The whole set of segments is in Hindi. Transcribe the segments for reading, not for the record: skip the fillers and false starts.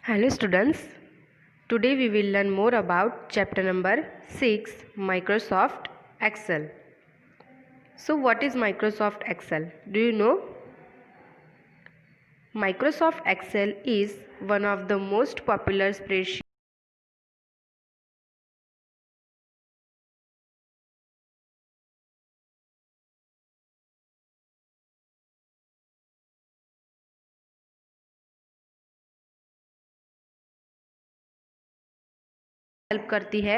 Hello students, today we will learn more about chapter number 6 Microsoft Excel. So what is Microsoft Excel? Do you know? Microsoft Excel is one of the most popular spreadsheet help करती है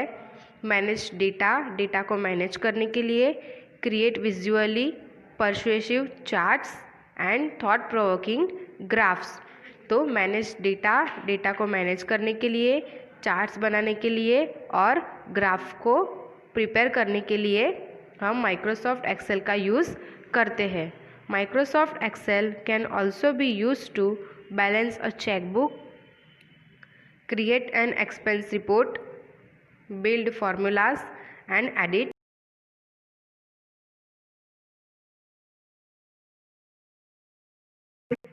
मैनेज डेटा को मैनेज करने के लिए, create visually persuasive charts and thought provoking graphs. तो मैनेज डेटा को मैनेज करने के लिए, चार्ट्स बनाने के लिए और ग्राफ को प्रिपेयर करने के लिए हम माइक्रोसॉफ्ट एक्सेल का यूज़ करते हैं। Microsoft Excel can also be use to balance a checkbook, create an expense report, build formulas and edit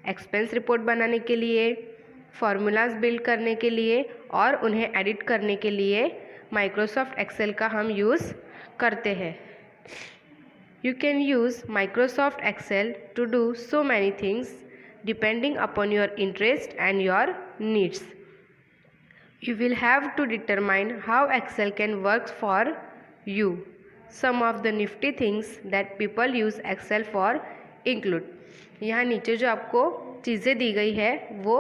expense report बनाने के लिए, फार्मूलाज बिल्ड करने के लिए और उन्हें एडिट करने के लिए माइक्रोसॉफ्ट एक्सेल का हम यूज़ करते हैं। You can use Microsoft Excel to do so many things depending upon your interest and your needs. You will have to determine how Excel can work for you. Some of the nifty things that people use Excel for include. यहाँ नीचे जो आपको चीज़ें दी गई है वो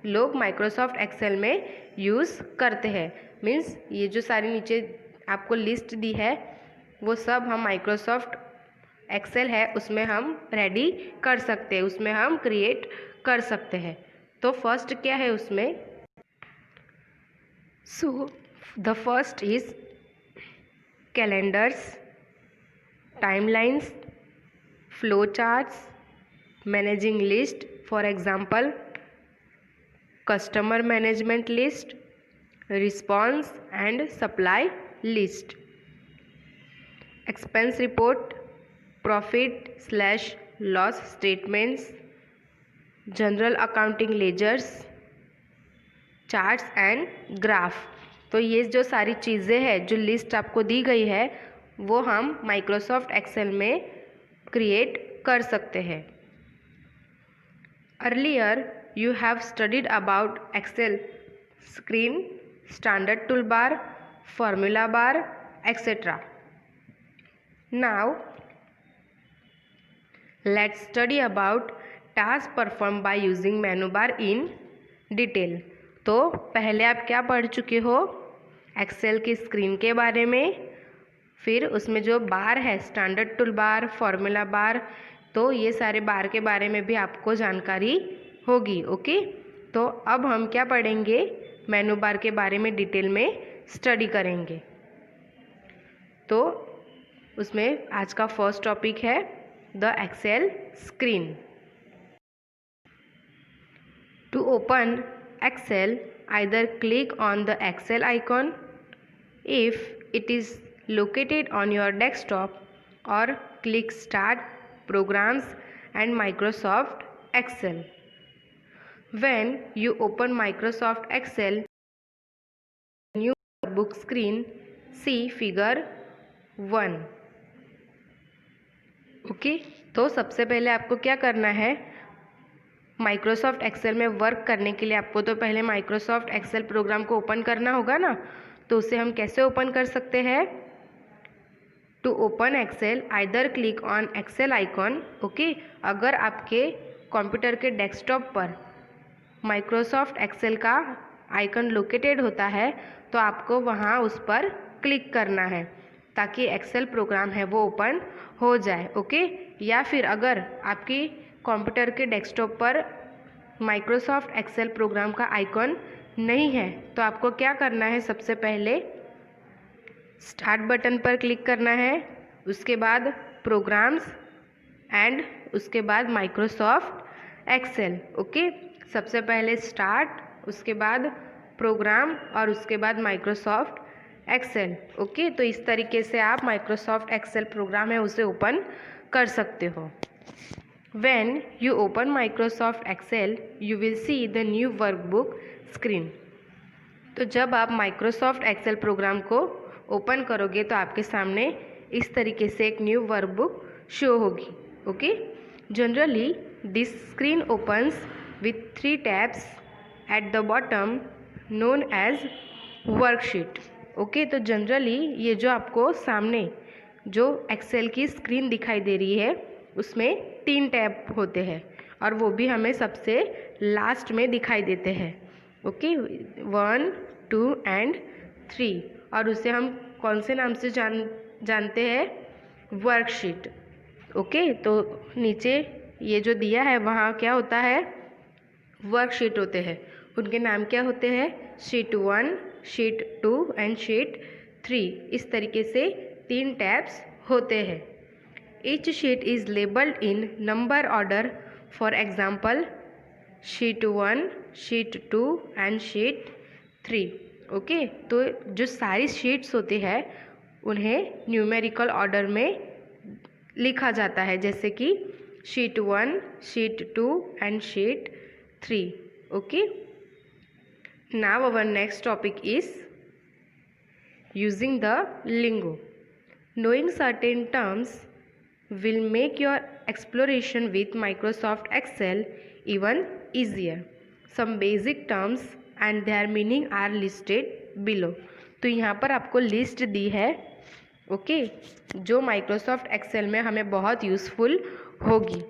लोग माइक्रोसॉफ्ट एक्सेल में यूज़ करते हैं. मीन्स ये जो सारी नीचे आपको लिस्ट दी है वो सब हम माइक्रोसॉफ्ट एक्सेल है उसमें हम रेडी कर सकते हैं, उसमें हम क्रिएट कर सकते हैं. तो फर्स्ट क्या है उसमें? So the first is calendars, timelines, flowcharts, managing list, for example customer management list, response and supply list, expense report, profit/loss statements, general accounting ledgers, charts and graph. तो ये जो सारी चीज़ें हैं जो लिस्ट आपको दी गई है वो हम माइक्रोसॉफ्ट एक्सेल में क्रिएट कर सकते हैं. Earlier you have studied about Excel screen, standard tool bar, formula bar etcetera. Now let's study about task perform by using menu bar in detail. तो पहले आप क्या पढ़ चुके हो? एक्सेल की स्क्रीन के बारे में, फिर उसमें जो बार है स्टैंडर्ड टूल बार, फॉर्मूला बार, तो ये सारे बार के बारे में भी आपको जानकारी होगी. ओके, तो अब हम क्या पढ़ेंगे? मेनू बार के बारे में डिटेल में स्टडी करेंगे. तो उसमें आज का फर्स्ट टॉपिक है the Excel screen. To open Excel, either click on the Excel icon if it is located on your desktop or click Start Programs and Microsoft Excel. When you open Microsoft Excel, new book screen, see figure 1. Okay, तो सबसे पहले आपको क्या करना है? माइक्रोसॉफ्ट एक्सेल में वर्क करने के लिए आपको तो पहले माइक्रोसॉफ्ट एक्सेल प्रोग्राम को ओपन करना होगा ना. तो उसे हम कैसे ओपन कर सकते हैं? To open Excel either click on Excel icon. Okay, अगर आपके कंप्यूटर के डेस्कटॉप पर माइक्रोसॉफ्ट एक्सेल का आइकन लोकेटेड होता है तो आपको वहाँ उस पर क्लिक करना है ताकि एक्सेल प्रोग्राम है वो ओपन हो जाए. ओके, या फिर अगर आपकी कंप्यूटर के डेस्कटॉप पर माइक्रोसॉफ्ट एक्सेल प्रोग्राम का आइकॉन नहीं है तो आपको क्या करना है? सबसे पहले स्टार्ट बटन पर क्लिक करना है, उसके बाद प्रोग्राम्स एंड उसके बाद माइक्रोसॉफ्ट एक्सेल. ओके, सबसे पहले स्टार्ट, उसके बाद प्रोग्राम और उसके बाद माइक्रोसॉफ्ट एक्सेल. ओके, तो इस तरीके से आप माइक्रोसॉफ्ट एक्सेल प्रोग्राम है उसे ओपन कर सकते हो. When you open Microsoft Excel, you will see the new workbook screen. तो जब आप Microsoft Excel प्रोग्राम को ओपन करोगे तो आपके सामने इस तरीके से एक न्यू वर्कबुक शो होगी. Okay. Generally this screen opens with 3 tabs at the bottom known as worksheet. Okay. तो जनरली ये जो आपको सामने जो एक्सेल की स्क्रीन दिखाई दे रही है उसमें 3 टैब होते हैं और वो भी हमें सबसे लास्ट में दिखाई देते हैं. ओके. 1, 2 एंड 3. और उसे हम कौन से नाम से जानते हैं? वर्कशीट. ओके. तो नीचे ये जो दिया है वहाँ क्या होता है? वर्कशीट होते हैं. उनके नाम क्या होते हैं? Sheet 1, sheet 2 and sheet 3. इस तरीके से 3 टैब्स होते हैं. Each sheet is labeled in number order. For example, sheet 1, sheet 2 and sheet 3. Okay. तो जो सारी शीट्स होती है उन्हें न्यूमेरिकल ऑर्डर में लिखा जाता है, जैसे कि sheet 1, sheet 2 and sheet 3. Okay. Now our next topic is using the lingo. Knowing certain terms will make your exploration with Microsoft Excel even easier. Some basic terms and their meaning are listed below. तो यहाँ पर आपको लिस्ट दी है. ओके. जो Microsoft Excel में हमें बहुत यूज़फुल होगी.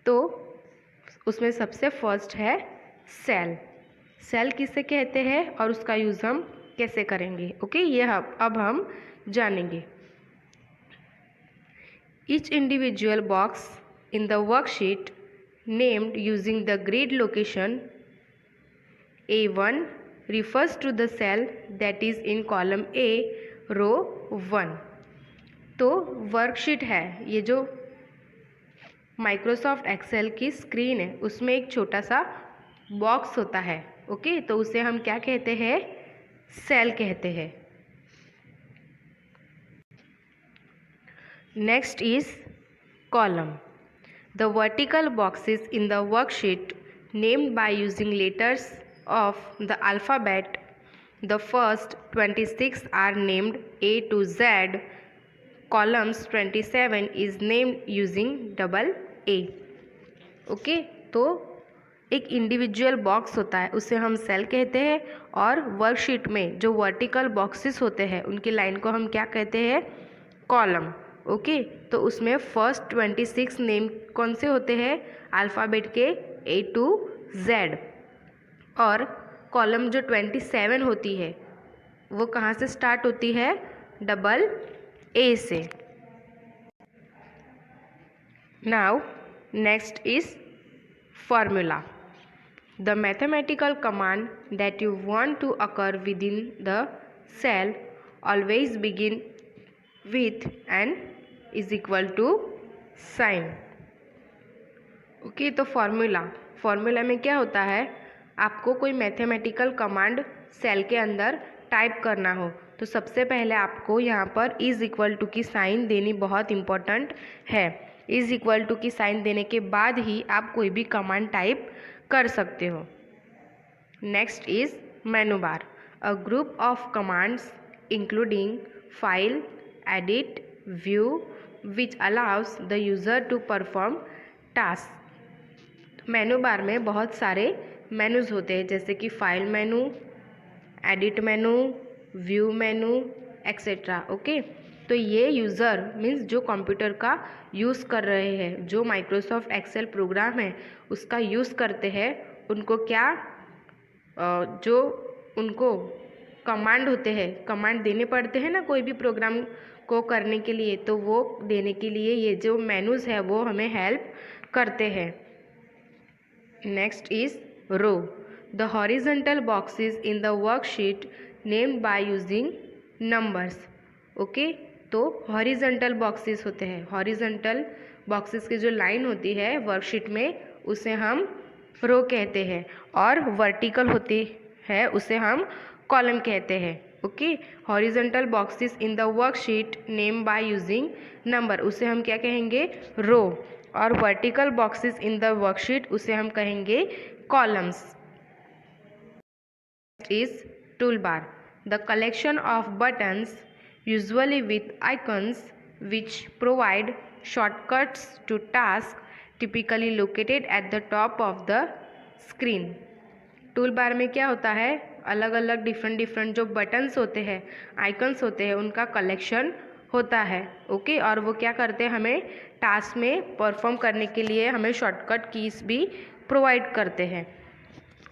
तो उसमें सबसे फर्स्ट है सेल. सेल किसे कहते हैं और उसका यूज़ हम कैसे करेंगे? ओके. ये अब हम जानेंगे. Each individual box in the worksheet named using the grid location A1 refers to the cell that is in column A, row 1. तो वर्कशीट है, ये जो माइक्रोसॉफ्ट एक्सेल की स्क्रीन है उसमें एक छोटा सा बॉक्स होता है. ओके. तो उसे हम क्या कहते हैं? सेल कहते हैं. Next is column. The vertical boxes in the worksheet named by using letters of the alphabet. The first 26 are named A to Z. Columns 27 is named using double A. Okay. तो एक इंडिविजुअल बॉक्स होता है उसे हम सेल कहते हैं और वर्कशीट में जो वर्टिकल बॉक्सेस होते हैं उनकी लाइन को हम क्या कहते हैं? कॉलम. ओके. तो उसमें फर्स्ट 26 नेम कौन से होते हैं? अल्फ़ाबेट के A to Z. और कॉलम जो 27 होती है वो कहाँ से स्टार्ट होती है? डबल A से. Now next is formula. The mathematical command that you want to occur within the cell always begin with and is equal to sign. Okay. तो फॉर्मूला में क्या होता है? आपको कोई मैथमेटिकल कमांड सेल के अंदर टाइप करना हो तो सबसे पहले आपको यहाँ पर इज़ इक्वल टू की साइन देनी बहुत इम्पोर्टेंट है. इज़ इक्वल टू की साइन देने के बाद ही आप कोई भी कमांड टाइप कर सकते हो. Next is menu bar. A group of commands including file, edit, view which allows the user to perform tasks. मेनू बार में बहुत सारे मेनूज़ होते हैं जैसे कि फाइल मेनू, एडिट मेनू, व्यू मेनू एक्सेट्रा. ओके. तो ये यूज़र मीन्स जो कंप्यूटर का यूज़ कर रहे हैं, जो माइक्रोसॉफ्ट एक्सेल प्रोग्राम है उसका यूज़ करते हैं, उनको क्या जो उनको कमांड होते हैं, कमांड देने पड़ते हैं ना कोई भी प्रोग्राम को करने के लिए, तो वो देने के लिए ये जो मेनूज़ है वो हमें हेल्प करते हैं. Next is row. The horizontal boxes in the worksheet named by using numbers. Okay. तो हॉरिजॉन्टल बॉक्सेस होते हैं. हॉरिजॉन्टल बॉक्सेस की जो लाइन होती है वर्कशीट में उसे हम रो कहते हैं और वर्टिकल होती है उसे हम कॉलम कहते हैं. Okay. Horizontal boxes in the worksheet name by using number उसे हम क्या कहेंगे? रो. और vertical boxes in the worksheet उसे हम कहेंगे columns. Is tool bar, the collection of buttons usually with icons which provide shortcuts to task typically located at the top of the screen. Tool bar में क्या होता है, अलग अलग डिफरेंट जो बटन्स होते हैं, आइकन्स होते हैं, उनका कलेक्शन होता है। ओके, और वो क्या करते हैं, हमें टास्क में परफॉर्म करने के लिए हमें शॉर्टकट कीज भी प्रोवाइड करते हैं।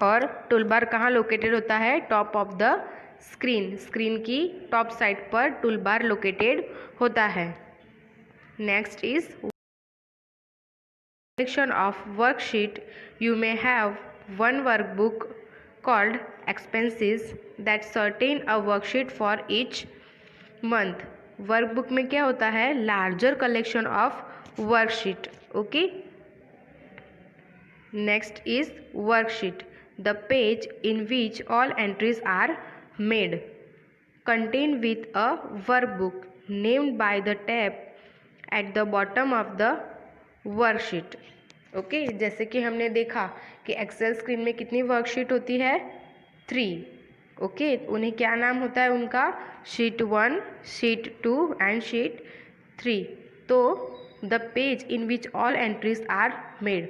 और टूल बार कहाँ लोकेटेड होता है, top of the screen, screen की टॉप साइड पर टूल बार लोकेटेड होता है। Next is collection of worksheet. You may have one workbook called expenses that certain a worksheet for each month. Workbook में क्या होता है, larger collection of worksheet. Okay, next is worksheet, the page in which all entries are made, contain with a workbook named by the tab at the bottom of the worksheet. Okay, जैसे कि हमने देखा कि एक्सेल स्क्रीन में कितनी वर्कशीट होती है, 3। ओके, उन्हें क्या नाम होता है उनका, शीट 1, शीट 2 एंड शीट 3। तो the page in which all entries are made,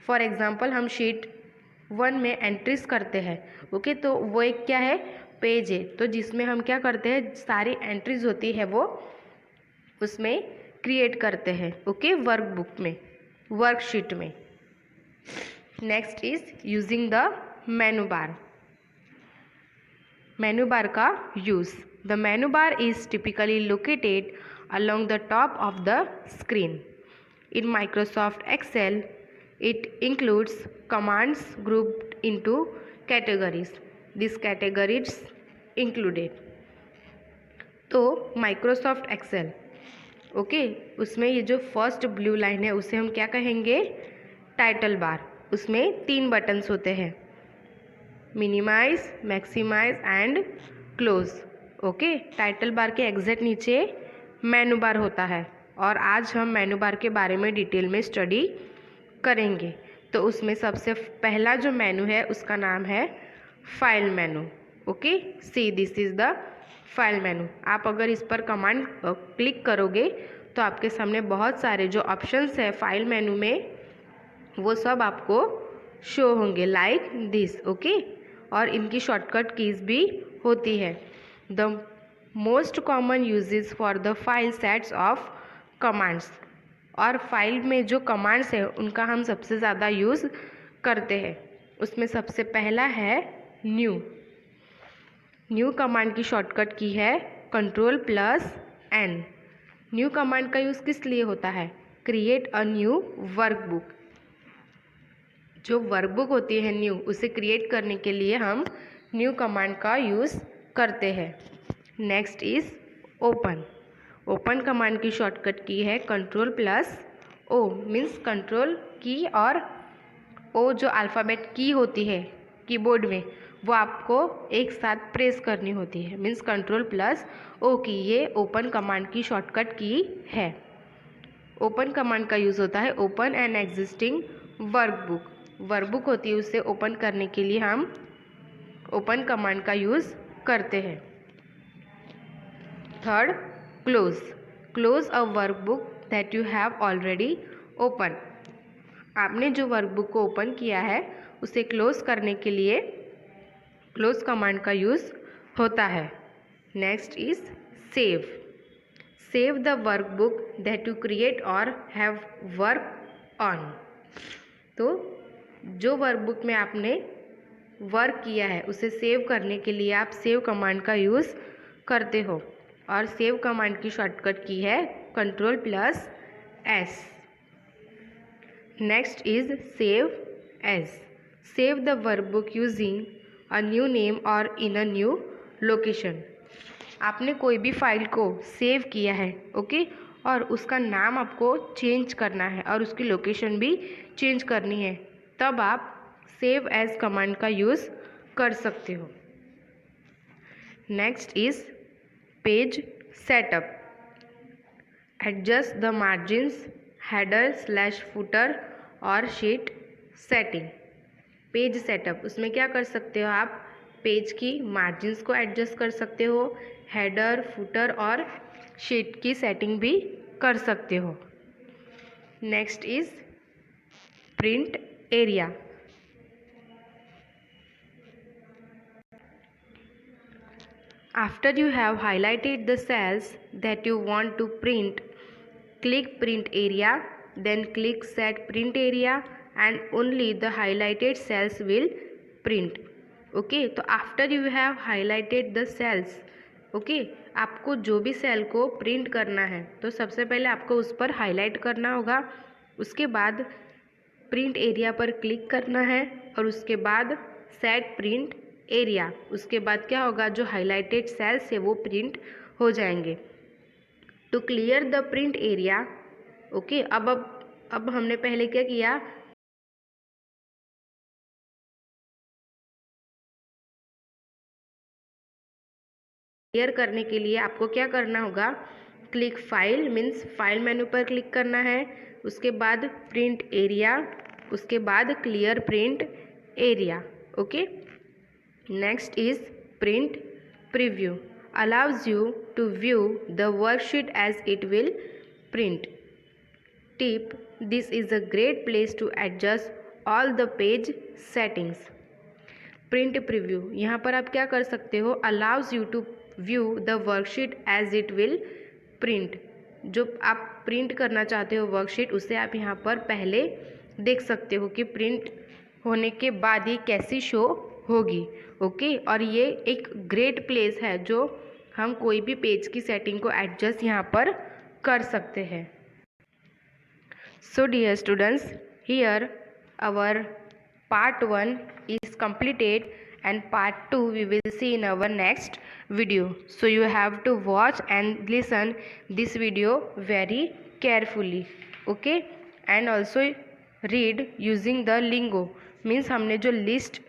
for example हम शीट 1 में एंट्रीज करते हैं। ओके, तो वो एक क्या है, पेज है, तो जिसमें हम क्या करते हैं, सारी एंट्रीज होती है वो उसमें क्रिएट करते हैं। ओके, वर्कबुक में, वर्कशीट में। Next is using the menu bar, menu bar का use. The menu bar is typically located along the top of the screen. In Microsoft Excel, it includes commands grouped into categories. These categories included, तो Microsoft Excel, ओके, उसमें ये जो फर्स्ट ब्लू लाइन है उसे हम क्या कहेंगे, टाइटल बार। उसमें 3 बटन्स होते हैं, minimize, maximize and close. Okay, title bar के एग्जैक्ट नीचे मेनू बार होता है, और आज हम मेनू बार के बारे में डिटेल में स्टडी करेंगे। तो उसमें सबसे पहला जो मेनू है उसका नाम है file menu. Okay, see this is the file menu. आप अगर इस पर कमांड क्लिक करोगे तो आपके सामने बहुत सारे जो ऑप्शंस है फाइल मेनू में वो सब आपको शो होंगे लाइक दिस। ओके, और इनकी शॉर्टकट कीज भी होती है। The most common uses for the file sets of commands, और फाइल में जो कमांड्स है उनका हम सबसे ज़्यादा यूज़ करते हैं। उसमें सबसे पहला है न्यू। न्यू कमांड की शॉर्टकट की है Ctrl+N। न्यू कमांड का यूज़ किस लिए होता है, क्रिएट अ न्यू वर्कबुक। जो वर्कबुक होती है न्यू, उसे क्रिएट करने के लिए हम न्यू कमांड का यूज़ करते हैं। Next is open. Open command की शॉर्टकट की है Ctrl+O, मीन्स कंट्रोल की और ओ जो अल्फ़ाबेट की होती है कीबोर्ड में वो आपको एक साथ प्रेस करनी होती है, मीन्स Ctrl+O की, ये ओपन कमांड की शॉर्टकट की है। ओपन कमांड का यूज़ होता है open an existing workbook. Workbook होती है उसे ओपन करने के लिए हम ओपन कमांड का यूज़ करते हैं। Third, close. Close a workbook that you have already open. आपने जो वर्कबुक को ओपन किया है उसे क्लोज करने के लिए क्लोज कमांड का यूज़ होता है। Next is save. Save the workbook that you create और हैव वर्क ऑन। तो जो वर्कबुक में आपने वर्क किया है उसे सेव करने के लिए आप सेव कमांड का यूज़ करते हो, और सेव कमांड की शॉर्टकट की है Ctrl+S। Next is save as. Save the workbook using a new name और इन अ न्यू लोकेशन। आपने कोई भी फाइल को सेव किया है, ओके, और उसका नाम आपको चेंज करना है और उसकी लोकेशन भी चेंज करनी है, तब आप सेव एज कमांड का यूज़ कर सकते हो। Next is page setup. Adjust the margins, header slash footer और शीट सेटिंग। पेज सेटअप, उसमें क्या कर सकते हो आप, पेज की मार्जिन्स को एडजस्ट कर सकते हो, हेडर, फुटर और शीट की सेटिंग भी कर सकते हो। Next is print area. After you have highlighted the cells that you want to print, click print area, then click set print area and only the highlighted cells will print. Okay, तो after you have highlighted the cells, okay, आपको जो भी सेल को प्रिंट करना है तो सबसे पहले आपको उस पर हाईलाइट करना होगा, उसके बाद प्रिंट एरिया पर क्लिक करना है और उसके बाद सेट प्रिंट एरिया, उसके बाद क्या होगा, जो हाईलाइटेड सेल्स है वो प्रिंट हो जाएंगे। To clear the print area, okay, अब हमने पहले क्या किया, क्लियर करने के लिए आपको क्या करना होगा, click file means file menu पर क्लिक करना है, उसके बाद प्रिंट एरिया, उसके बाद clear print area. Okay, next is print preview, allows you to view the worksheet as it will print. Tip, this is a great place to adjust all the page settings. Print preview, यहाँ पर आप क्या कर सकते हो, allows you to view the worksheet as it will print, जो आप प्रिंट करना चाहते हो वर्कशीट उसे आप यहाँ पर पहले देख सकते हो कि प्रिंट होने के बाद ये कैसी शो होगी। ओके, और ये एक ग्रेट प्लेस है जो हम कोई भी पेज की सेटिंग को एडजस्ट यहाँ पर कर सकते हैं। So dear students, here our part 1 is completed and part 2 we will see in our next video. So you have to watch and listen this video very carefully. Okay, and also read using the lingo, means हमने जो लिस्ट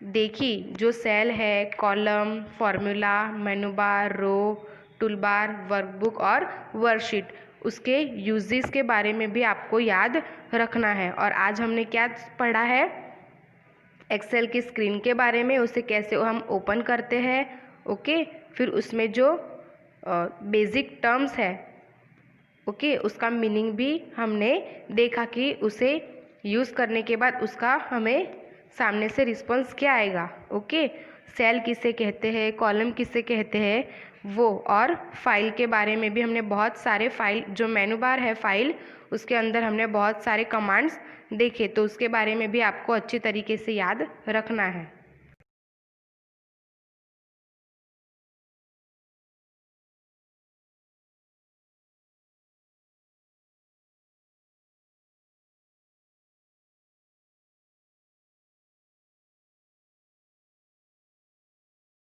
देखी, जो सेल है, कॉलम, फॉर्मूला, मेनू बार, रो, टूल बार, वर्कबुक और वर्कशीट, उसके यूजेस के बारे में भी आपको याद रखना है। और आज हमने क्या पढ़ा है, एक्सेल की स्क्रीन के बारे में, उसे कैसे हम ओपन करते हैं। ओके, फिर उसमें जो बेसिक टर्म्स है, ओके, उसका मीनिंग भी हमने देखा कि उसे यूज़ करने के बाद उसका हमें सामने से रिस्पॉन्स क्या आएगा। ओके, सेल किसे कहते हैं, कॉलम किसे कहते हैं वो, और फाइल के बारे में भी हमने बहुत सारे फाइल, जो मेनू बार है फाइल, उसके अंदर हमने बहुत सारे कमांड्स देखे, तो उसके बारे में भी आपको अच्छी तरीके से याद रखना है।